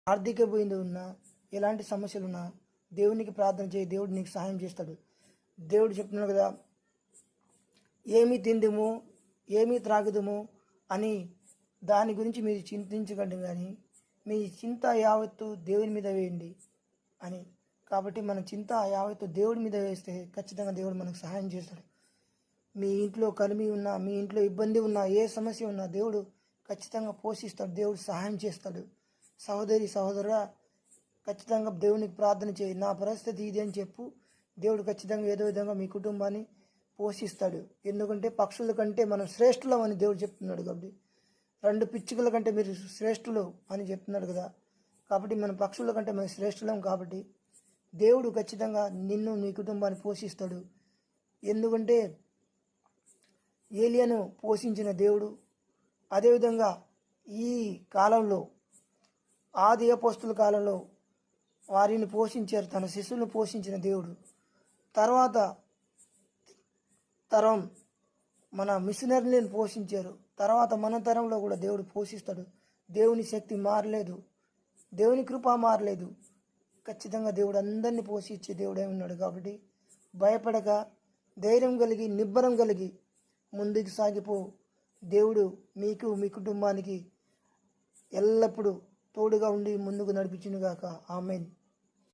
ఆర్థిక ఇబ్బంది ఉన్నా, ఎలాంటి సమస్యలు ఉన్నా దేవునికి ప్రార్థన చేయి, దేవుడు నీకు సహాయం చేస్తాడు. దేవుడు చెప్తున్నాడు కదా, ఏమి తిందుము ఏమి త్రాగుదుము అని దాని గురించి మీరు చింతించకండి, కానీ మీ చింత యావత్తు దేవుని మీద వేయండి అని. కాబట్టి మన చింత యావత్తు దేవుడి మీద వేస్తే ఖచ్చితంగా దేవుడు మనకు సహాయం చేస్తాడు. మీ ఇంట్లో కలిమి ఉన్నా, మీ ఇంట్లో ఇబ్బంది ఉన్నా, ఏ సమస్య ఉన్నా దేవుడు ఖచ్చితంగా పోషిస్తాడు, దేవుడు సహాయం చేస్తాడు. సహోదరి సహోదరుడా, ఖచ్చితంగా దేవునికి ప్రార్థన చేయి, నా పరిస్థితి ఇది అని చెప్పు. దేవుడు ఖచ్చితంగా ఏదో విధంగా మీ కుటుంబాన్ని పోషిస్తాడు. ఎందుకంటే పక్షుల కంటే మనం శ్రేష్ఠులం అని దేవుడు చెప్తున్నాడు. కాబట్టి 2 పిచ్చుకల కంటే మీరు శ్రేష్ఠులు అని చెప్తున్నాడు కదా. కాబట్టి మన పక్షుల కంటే మనం శ్రేష్ఠులం. కాబట్టి దేవుడు ఖచ్చితంగా నిన్ను నీ కుటుంబాన్ని పోషిస్తాడు. ఎందుకంటే ఏలియాను పోషించిన దేవుడు, అదేవిధంగా ఈ కాలంలో ఆది అపోస్తుల కాలంలో వారిని పోషించారు, తన శిష్యులను పోషించిన దేవుడు. తర్వాత తరం మన మిషనరీలను పోషించారు. తర్వాత మన తరంలో కూడా దేవుడు పోషిస్తాడు. దేవుని శక్తి మారలేదు, దేవుని కృప మారలేదు. ఖచ్చితంగా దేవుడు అందరినీ పోషించే దేవుడే ఉన్నాడు. కాబట్టి భయపడక, ధైర్యం కలిగి, నిబ్బరం కలిగి ముందుకు సాగిపో. దేవుడు మీకు, మీ కుటుంబానికి ఎల్లప్పుడూ తోడుగా ఉండి ముందుకు నడిపించునుగాక. ఆమేన్.